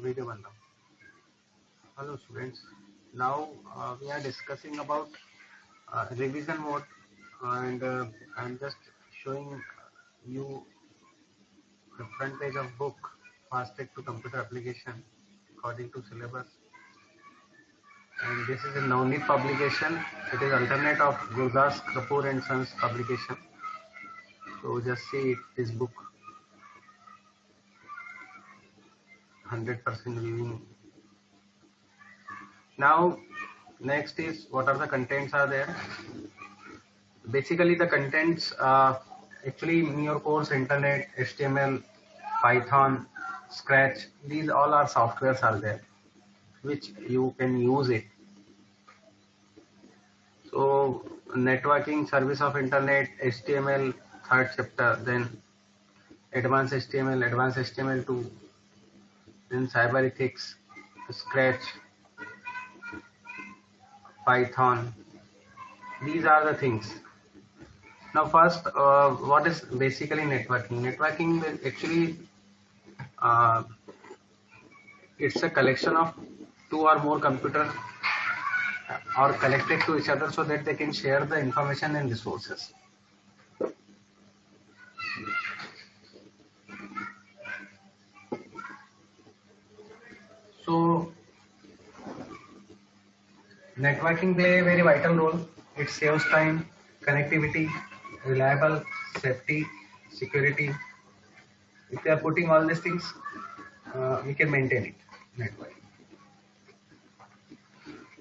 Video बन रहा हूँ। Hello students, now we are discussing about revision mode, and I'm just showing you the front page of book Fast Track to Computer Application according to syllabus, and this is a Navneet publication. It is alternate of Gurdas Kapoor and Sons publication. So just see it, this book, 100% viewing. Now next is what are the contents are there. Basically the contents, actually in your course, internet, HTML, Python, Scratch, these all are softwares are there which you can use it. So networking, service of internet, HTML, third chapter, then advanced HTML, advanced HTML2, then cyber ethics, Scratch, Python, these are the things. Now first, what is basically networking? Networking is actually uh, it's a collection of two or more computers are connected to each other so that they can share the information and resources. So networking play a very vital role. It saves time, connectivity, reliable, safety, security. If we are putting all these things, we can maintain it. Networking.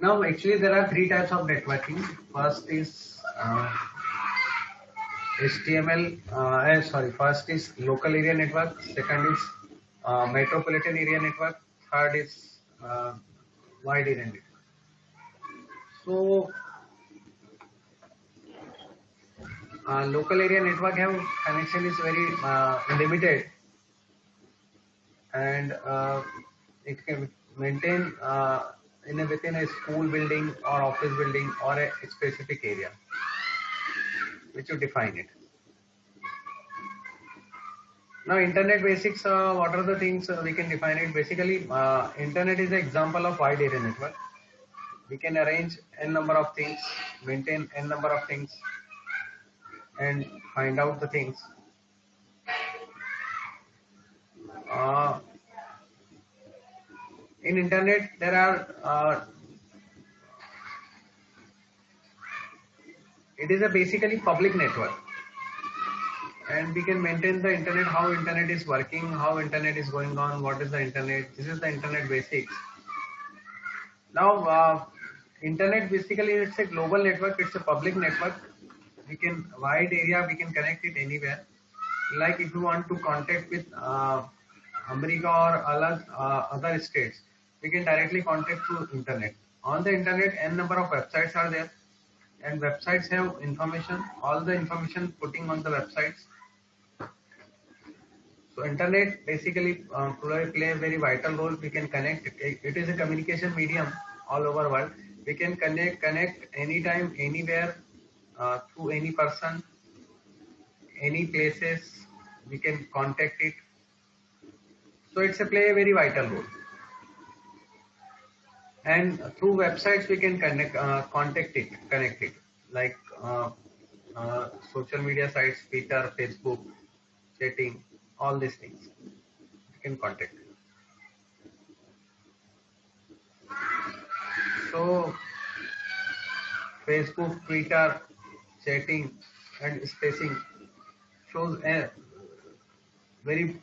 Now actually there are three types of networking. First is HTML, first is local area network, second is metropolitan area network, third is wide area network. So local area network have connection is very limited, and it can maintain within a school building or office building or a specific area which you define it. Now internet basics, what are the things we can define it? Basically internet is an example of wide area network. We can arrange n number of things, maintain n number of things, and find out the things. In internet there are it is a basically public network, and we can maintain the internet, how internet is working, how internet is going on, what is the internet. This is the internet basics. Now internet basically it's a global network, it's a public network. We can wide area, we can connect it anywhere. Like if you want to contact with America or other states, we can directly contact through internet. On the internet n number of websites are there, and websites have information, all the information putting on the websites. So internet basically play a very vital role. We can connect. It is a communication medium all over world. We can connect anytime, anywhere, to any person, any places. We can contact it. So it's a play a very vital role. And through websites we can connect it, like social media sites, Twitter, Facebook, chatting, all these things. We can contact it. So Facebook, Twitter, chatting and spacing shows a very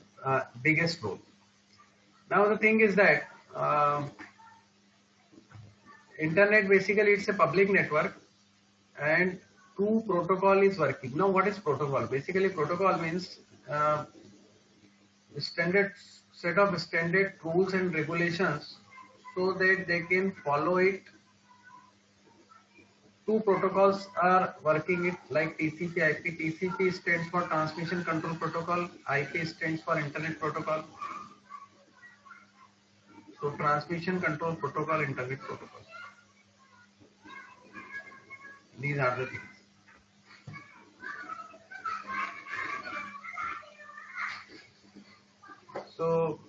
biggest role. Now the thing is that internet basically it's a public network, and two protocol is working. Now what is protocol? Basically protocol means standard set of standard rules and regulations so that they can follow it. Two protocols are working it, like TCP IP. TCP stands for transmission control protocol, IP stands for internet protocol. So transmission control protocol, internet protocol, these are the things. So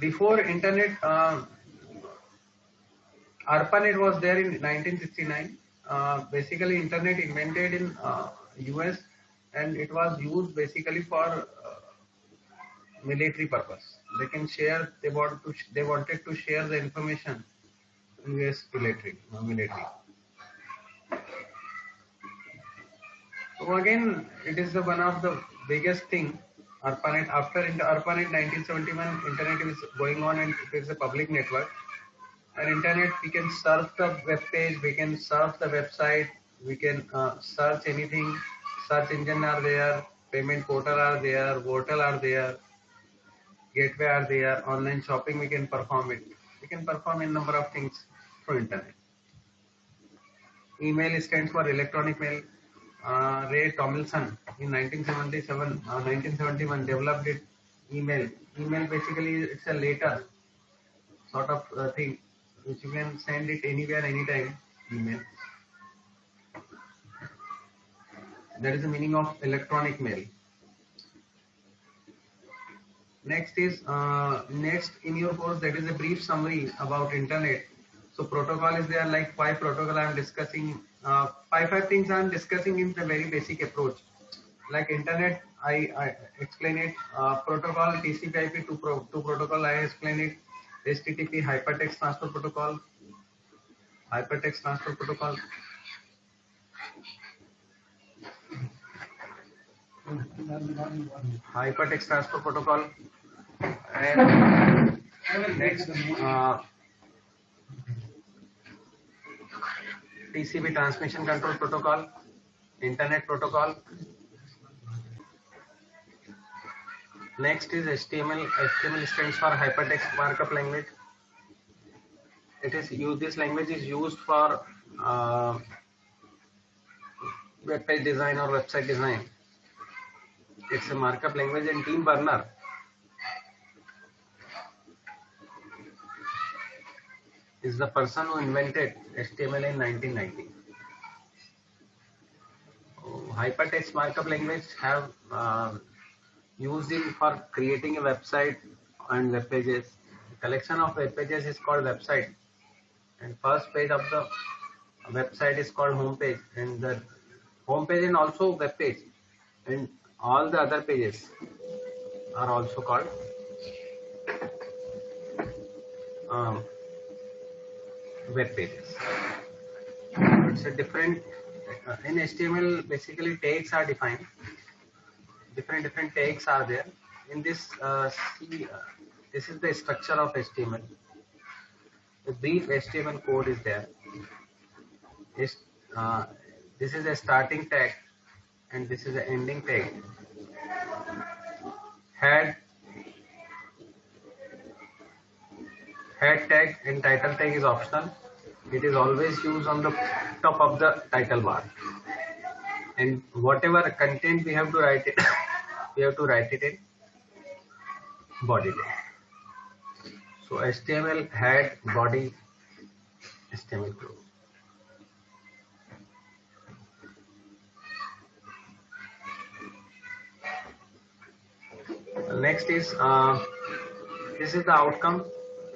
Before internet, ARPANET was there in 1969. Basically, internet invented in US, and it was used basically for military purpose. They can share. They wanted to share the information in US military. So again, it is the one of the biggest thing. ARPANET, after ARPANET 1971, internet is going on and it is a public network. And internet, we can surf the web page, we can surf the website, we can search anything. Search engine are there, payment portal are there, portal are there, gateway are there, online shopping we can perform it. We can perform a number of things through internet. Email stands for electronic mail. Ray Tomlinson in 1971 developed it. Email basically it's a letter sort of thing which you can send it anywhere, anytime. Email. That is the meaning of electronic mail. Next is next in your course, that is a brief summary about internet. So protocol is there, like 5 protocol I am discussing. 5 things I am discussing in the very basic approach. Like internet, I explain it. Protocol TCP/IP two protocol, I explain it. HTTP hypertext transfer protocol. Hypertext transfer protocol. Hypertext transfer protocol. And next TCP transmission control protocol, internet protocol. Next is HTML. HTML stands for hypertext markup language. It is used. This language is used for web page design or website design. It's a markup language, and Tim Berners is the person who invented HTML in 1990. Hypertext markup language have used it for creating a website and web pages. The collection of web pages is called website, and first page of the website is called home page, and the home page and also web page, and all the other pages are also called web pages. It's a different in HTML. Basically, tags are defined. Different tags are there. In this, this is the structure of HTML. The brief HTML code is there. This is a starting tag, and this is an ending tag. Head tag and title tag is optional. It is always used on the top of the title bar. And whatever content we have to write it, we have to write it in body tag. So HTML head, body, HTML close. Next is this is the outcome.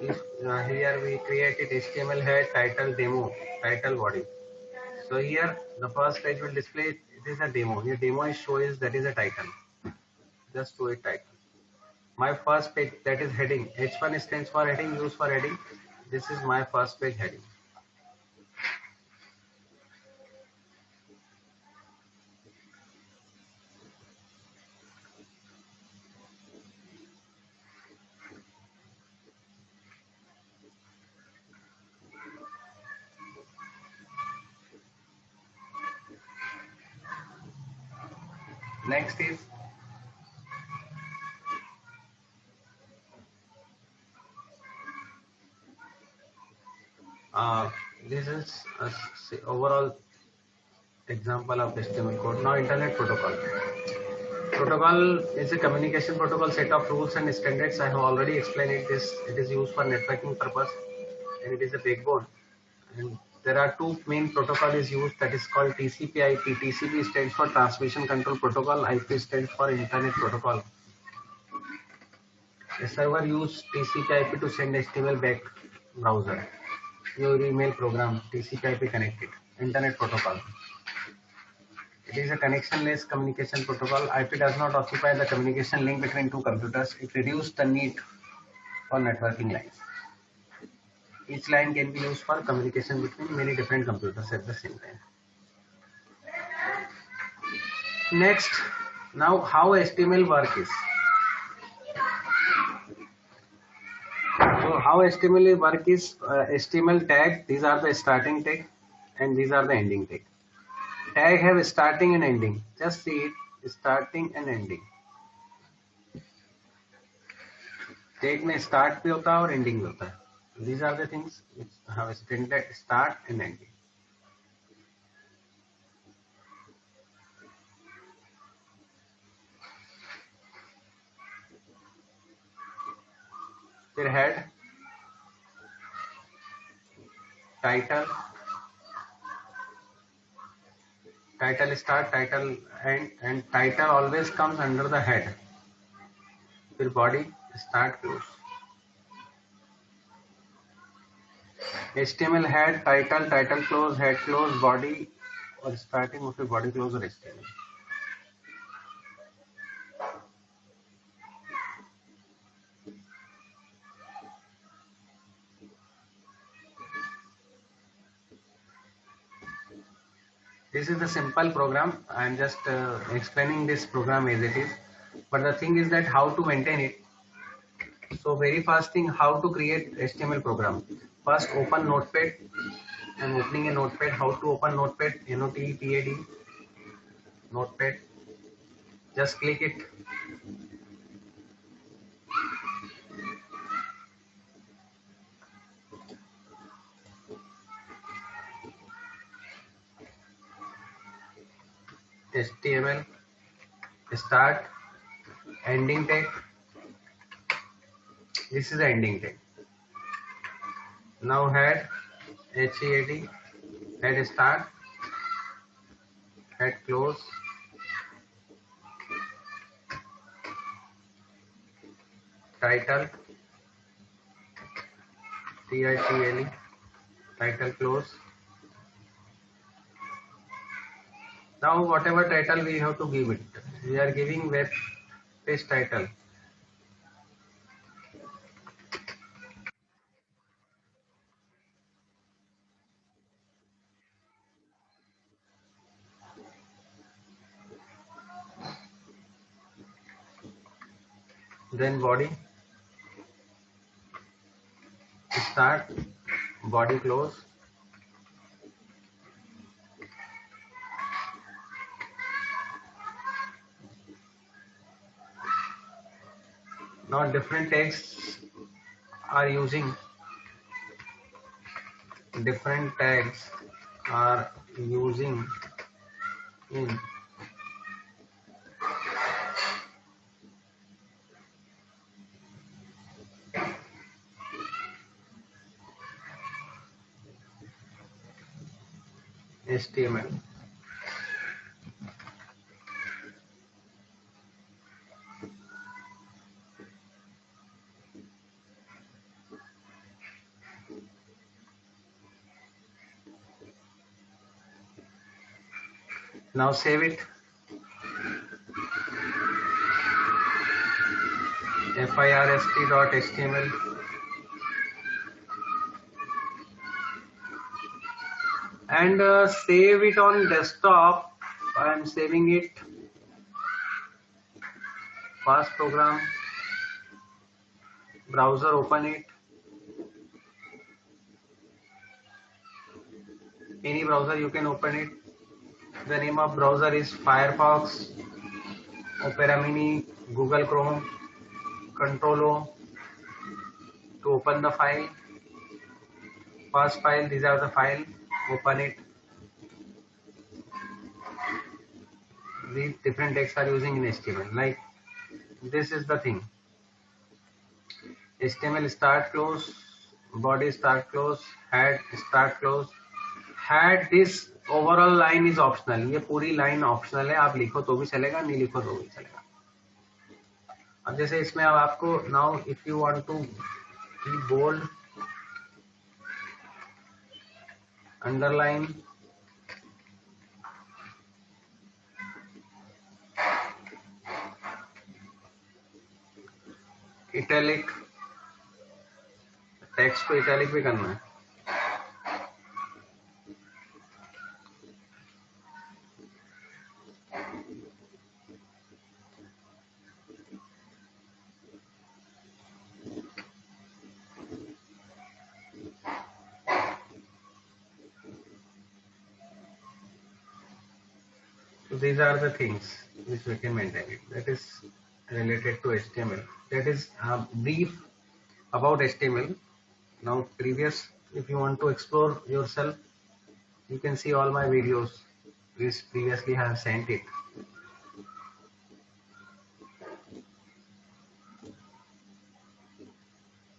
Here we created HTML head, title, demo, title, body. So here the first page will display it is a demo. Your demo is shows that is a title. Just show it title. My first page, that is heading. H1 stands for heading, used for heading. This is my first page heading. Next is this is a overall example of HTML code. Now internet protocol. Protocol is a communication protocol set of rules and standards. I have already explained it. It is used for networking purpose, and it is a backbone. And there are 2 main protocol is used, that is called TCP/IP. TCP stands for transmission control protocol. IP stands for internet protocol. A server use TCP/IP to send HTML back browser. Your email program TCP/IP connected Internet protocol. It is a connectionless communication protocol. IP does not occupy the communication link between two computers. It reduces the need for networking lines. Each line can be used for communication between many different computers at the same time. Next, now how HTML work is. So how HTML work is, HTML tag, these are the starting tag and these are the ending tag. Tag have starting and ending. Just see it, starting and ending. Tag में start भी होता है और ending भी होता है. These are the things which have start and ending. फिर head, title start, title end, and title always comes under the head. फिर body, start, close. HTML head, title close, head close, body और starting और फिर body close और HTML. This is the simple program. I am just explaining this program as it is. But the thing is that how to maintain it. So very first thing, how to create HTML program. First open Notepad. I am opening a Notepad. How to open Notepad? Notepad. Notepad. Just click it. HTML. Start. Ending tag. This is the ending tag. Now head. HEAD. Head start. Head close. Title. TITLE. Title close. Now whatever title we have to give it. We are giving web page title. Then body. Start. Body close. Now different tags are using in HTML. Now save it. first.html. And save it on desktop. I am saving it. Fast program. Browser, open it. Any browser you can open it. The name of browser is Firefox, Opera Mini, Google Chrome, Control O. To open the file, first file, these are the file, open it. These different texts are using in HTML, like this is the thing. HTML start close, body start close, head start close. Head, this overall line is optional. ये पूरी line optional है. आप लिखो तो भी चलेगा, नहीं लिखो तो भी चलेगा. अब जैसे इसमें अब आपको now if you want to की बोल्ड, अंडरलाइन, इटैलिक, टेक्स्ट को इटैलिक भी करना है। So these are the things which we can maintain it. That is related to HTML. That is brief about HTML. Now previous, if you want to explore yourself, you can see all my videos which previously I have sent it.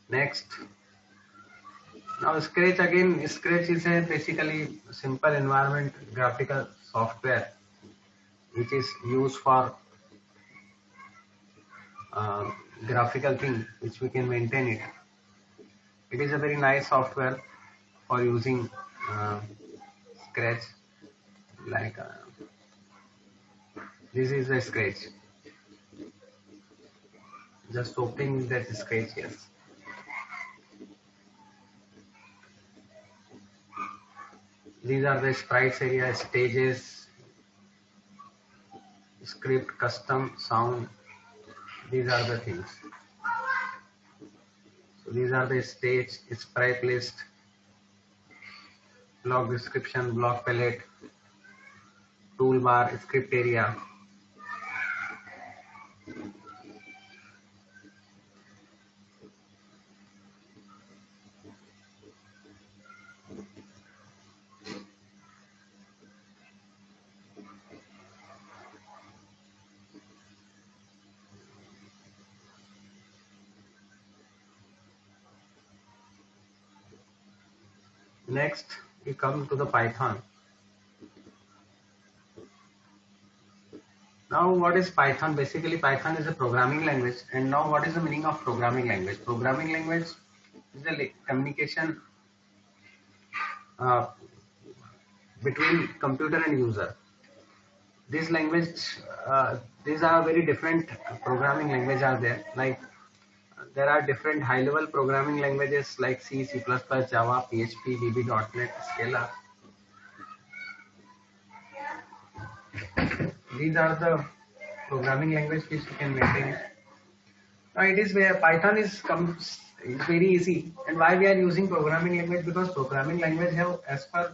Next, now Scratch again. Scratch is a basically simple environment graphical software which is used for graphical thing which we can maintain it. It is a very nice software for using Scratch. Like this is the Scratch. Just opening that Scratch here. These are the sprites area, stages, script, custom, sound. These are the things. So these are the stage, sprite list, block description, block palette, toolbar, script area. Next, we come to the Python. Now, what is Python? Basically, Python is a programming language. And now, what is the meaning of programming language? Programming language is a communication between computer and user. This language, these are very different programming languages are there. Like there are different high-level programming languages like C, C++, Java, PHP, VB.NET, Scala. These are the programming language which we can maintain. Now it is where Python is very easy. And why we are using programming language? Because programming language have, as per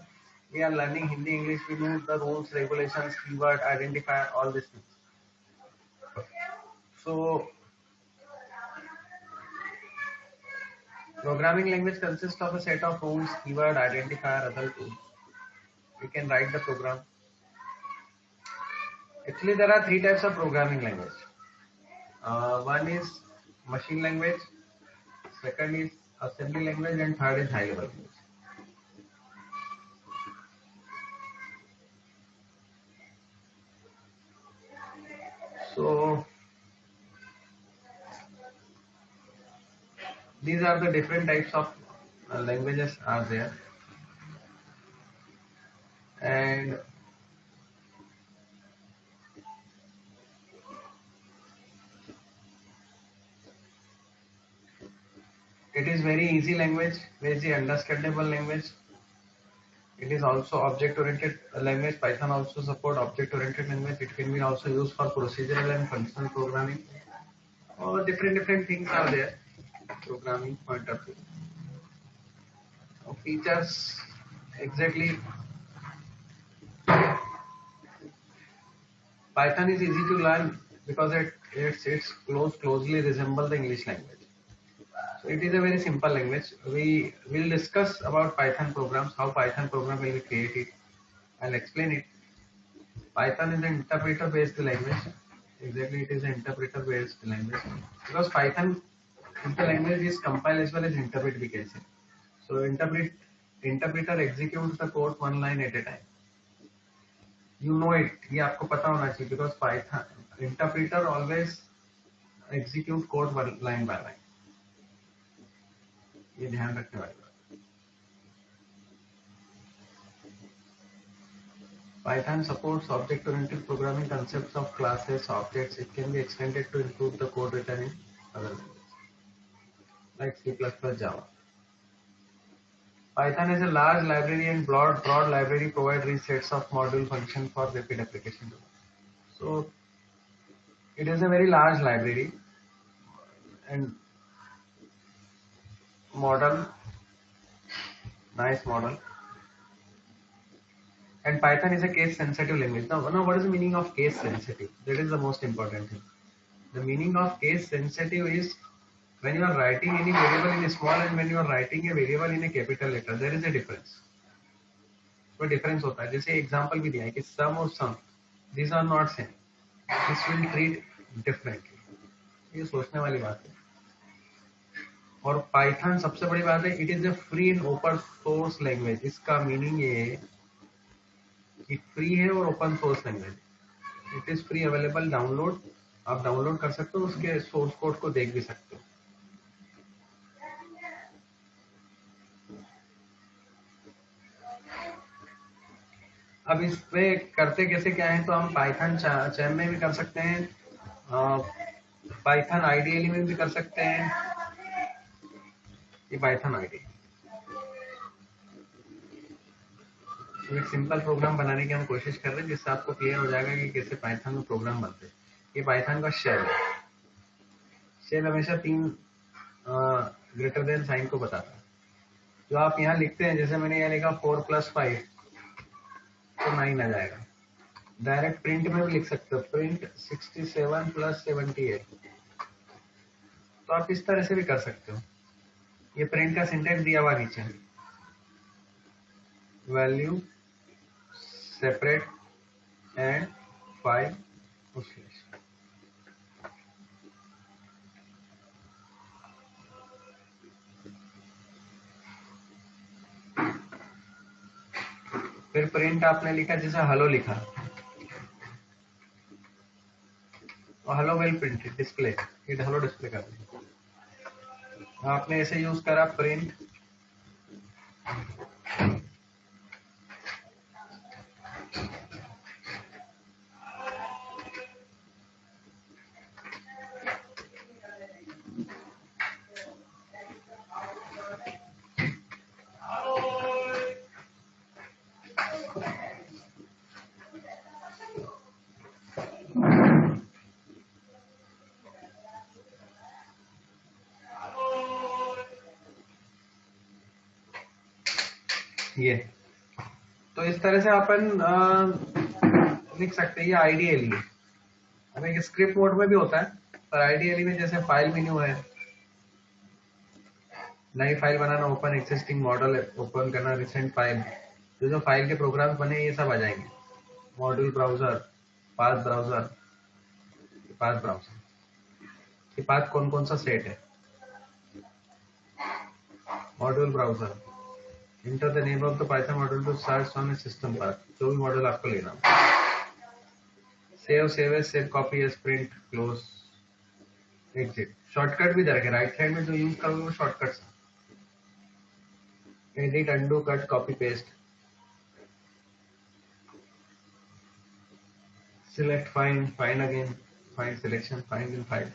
we are learning Hindi, English, we know the rules, regulations, keyword, identifier, all these things. So programming language consists of a set of rules, keyword, identifier, other tools. We can write the program. Actually, there are three types of programming language. One is machine language, second is assembly language, and third is high level language. So these are the different types of languages are there, and it is very easy language, very understandable language. It is also object-oriented language. Python also support object-oriented language. It can be also used for procedural and functional programming. All different things are there. Programming point of view. Features exactly. Python is easy to learn because it's closely resemble the English language. So it is a very simple language. We will discuss about Python programs, how Python program will be created. I'll explain it. Python is an interpreter-based language. Exactly, it is an interpreter-based language because Python is the language is compile as well as interpret, we can say. So interpreter executes the code one line at a time. You know it. ये आपको पता होना चाहिए because Python interpreter always execute code line by line, ये ध्यान रखने वाली बात। Python supports object-oriented programming concepts of classes, objects. It can be extended to include the code written in other languages like C++, Java. Python is a large library and broad library provide rich sets of module function for rapid application. So it is a very large library and model, nice model. And Python is a case sensitive language. Now what is the meaning of case sensitive? That is the most important thing. The meaning of case sensitive is when you are writing any variable in a small and when you are writing a variable in a capital letter, there is a difference. कोई difference होता है. जैसे example भी दिया है कि सम और सम, these are not same. This will treat differently. ये सोचने वाली बात है. और पाइथन सबसे बड़ी बात है, it is a free and open source language. इसका मीनिंग ये है कि फ्री है और open source language. It is free available download, आप डाउनलोड कर सकते हो, उसके सोर्स कोड को देख भी सकते हो. अब इस पे करते कैसे क्या है, तो हम पाइथन चैम में भी कर सकते हैं, पाइथन आईडीएल में भी कर सकते हैं. ये पाइथन आईडी एक सिंपल प्रोग्राम बनाने की हम कोशिश कर रहे हैं, जिससे आपको क्लियर हो जाएगा कि कैसे पाइथन में प्रोग्राम बनते हैं. ये पाइथन का शेल है. शेल हमेशा 3 ग्रेटर देन साइन को बताता है. जो आप यहाँ लिखते हैं, जैसे मैंने यहाँ लिखा 4 + 5 तो 9 आ जाएगा. डायरेक्ट प्रिंट में भी लिख सकते हो, प्रिंट 67 + 78, तो आप इस तरह से भी कर सकते हो. ये प्रिंट का सिंटेक्स दिया हुआ नीचे, वैल्यू सेपरेट एंड 5 स्लैश. फिर प्रिंट आपने लिखा, जैसे हेलो लिखा, और हेलो विल प्रिंट डिस्प्ले, ये हेलो डिस्प्ले कर दें. आपने ऐसे यूज करा प्रिंट ये. तो इस तरह से अपन लिख सकते हैं. ये आइडियली है. अब एक स्क्रिप्ट मोड में भी होता है, पर आइडियली में जैसे फाइल मेन्यू है, नई फाइल बनाना, ओपन एक्सिस्टिंग मॉडल ओपन करना, रिसेंट फाइल, जो फाइल के प्रोग्राम बने ये सब आ जाएंगे. Module browser, path browser, path browser, ये पाथ कौन कौन सा सेट है. Module browser, enter the name of the Python module to search on a system path, जो भी मॉड्यूल आपको लेना. Save as, save copy as, print, close, exit. Shortcut भी दे रखे, राइट हैंड में जो यूज करोगे वो shortcuts. Edit, undo, cut, copy, paste, select, find again, find selection, find in file,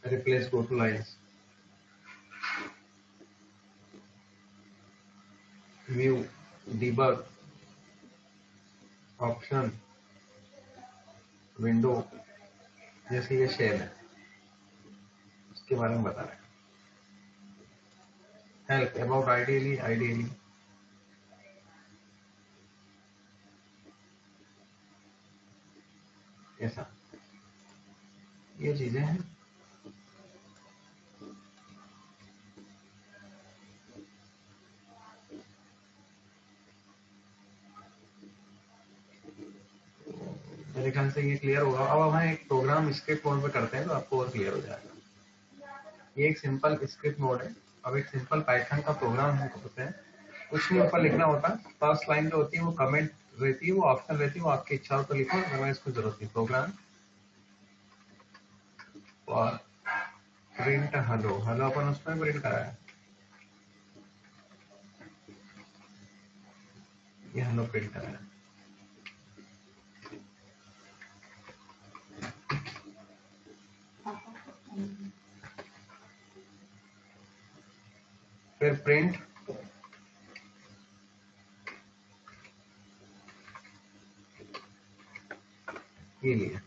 replace, go to lines, view, debug, option, window. जैसे ये shell है, उसके बारे में बता रहे हैं. हेल्प, अबाउट, आइडियली ऐसा, ये चीजें हैं. मेरे ख्याल से ये क्लियर होगा. अब हम एक प्रोग्राम स्क्रिप्ट मोड पे करते हैं तो आपको और क्लियर हो जाएगा. ये एक सिंपल स्क्रिप्ट मोड है. अब एक सिंपल पाइथन का प्रोग्राम हमको होते हैं, कुछ नहीं ऊपर लिखना होता. फर्स्ट लाइन जो होती है वो कमेंट रहती है, वो ऑप्शन रहती है, वो आपकी इच्छा हो तो लिखो, अदरवाइज कोई जरूरत नहीं. प्रोग्राम और प्रिंट हेलो, हेलो अपन उसमें प्रिंट कराया, ये हेलो प्रिंट कराया। फिर प्रिंट ये लिया।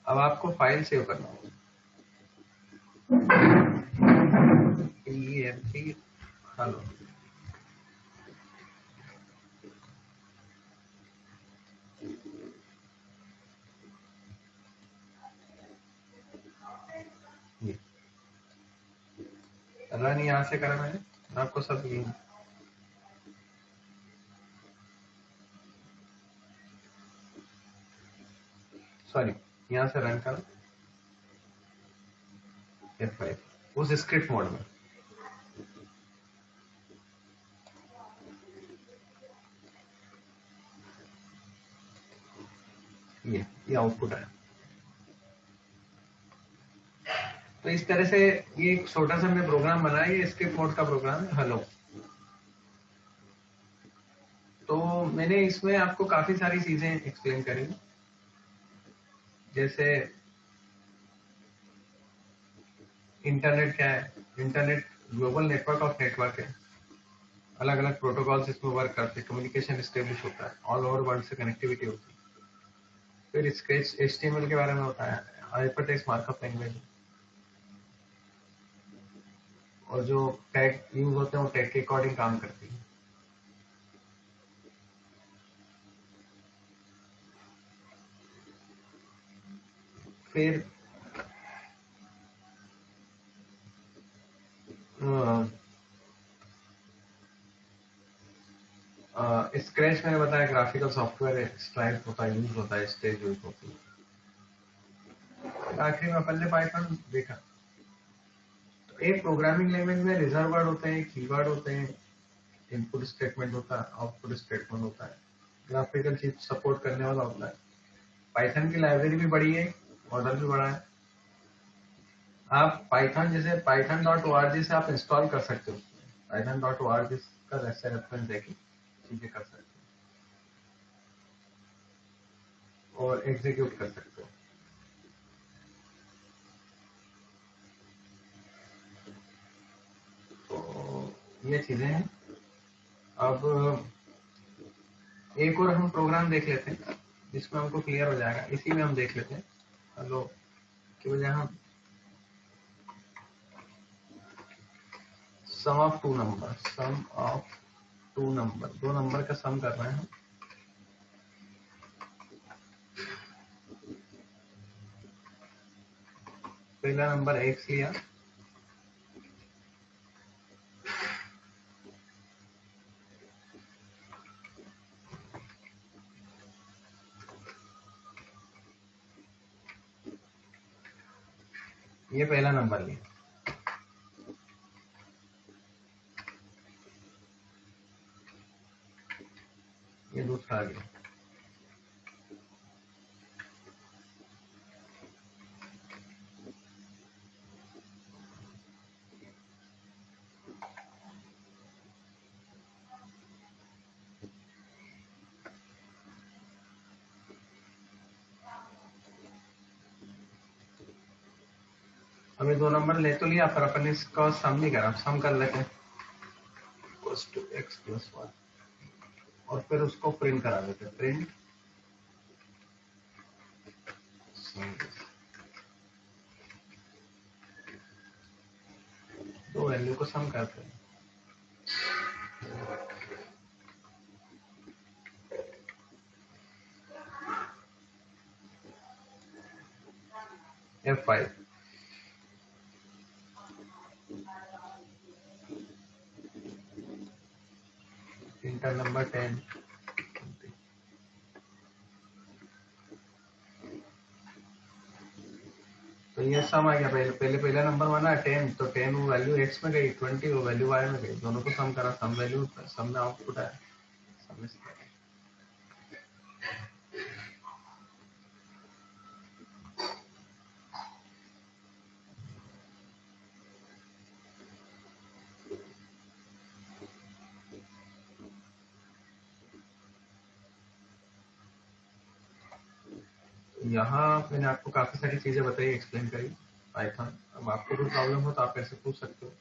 अब आपको फाइल सेव करना होगा, EMP हेलो। ये रन यहाँ से करा मैंने, आपको सब ये सॉरी यहाँ से रन करो F5 उस स्क्रिप्ट मोड में। ये आउटपुट है। तो इस तरह से ये एक छोटा सा हमने प्रोग्राम बनाया, ये स्क्रिप्ट मोड का प्रोग्राम है हेलो। तो मैंने इसमें आपको काफी सारी चीजें एक्सप्लेन करी, जैसे इंटरनेट क्या है। Internet global network of network है, अलग अलग प्रोटोकॉल्स इसमें वर्क करते हैं, कम्युनिकेशन स्टेब्लिश होता है, ऑल ओवर वर्ल्ड से कनेक्टिविटी होती है। फिर इसके HTML के बारे में होता है, हाइपरटेक्स्ट मार्कअप लैंग्वेज, और जो टैग यूज होते हैं वो टैग के अकॉर्डिंग काम करती है। फिर स्क्रैच मैंने बताया ग्राफिकल सॉफ्टवेयर है, स्ट्राइप होता है, यूज होता है, स्टेज यूज होती है। आखिर में अपन ने पाइथन देखा। तो एक प्रोग्रामिंग लैंग्वेज में रिजर्व वर्ड होते हैं, कीवर्ड होते हैं, इनपुट स्टेटमेंट होता है, आउटपुट स्टेटमेंट होता है, ग्राफिकल चीज सपोर्ट करने वाला होता है। पाइथन की लाइब्रेरी भी बड़ी है, मॉडल भी बड़ा है। आप पाइथन जैसे python.org से आप इंस्टॉल कर सकते हो, python.org का वैसे रेफरेंस देखिए, चीजें कर सकते हो और एग्जीक्यूट कर सकते हो। तो ये चीजें हैं। अब एक और हम प्रोग्राम देख लेते हैं जिसमें हमको क्लियर हो जाएगा, इसी में हम देख लेते हैं हेलो की वजह हम सम ऑफ टू नंबर, दो नंबर का सम कर रहे हैं हम। पहला नंबर एक्स लिया, ये पहला नंबर लिया, ये दूसरा लिया, हमें दो नंबर ले तो लिया, पर अपन इसका सम नहीं करा, सम कर लेते हैं x+1 और फिर उसको प्रिंट करा देते हैं, प्रिंट दो वैल्यू को सम करते हैं। F5 इंटर नंबर 10, तो ये सम आ गया। पहला नंबर माना 10, तो 10 वो वैल्यू x में गई, 20 वो वैल्यू y में गई, दोनों को सम करा, सम वैल्यू सम में आउटपुट आया। सम यहाँ मैंने आपको काफी सारी चीजें बताई, एक्सप्लेन करी पाइथन। अब आपको कोई प्रॉब्लम हो तो आप ऐसे पूछ सकते हो।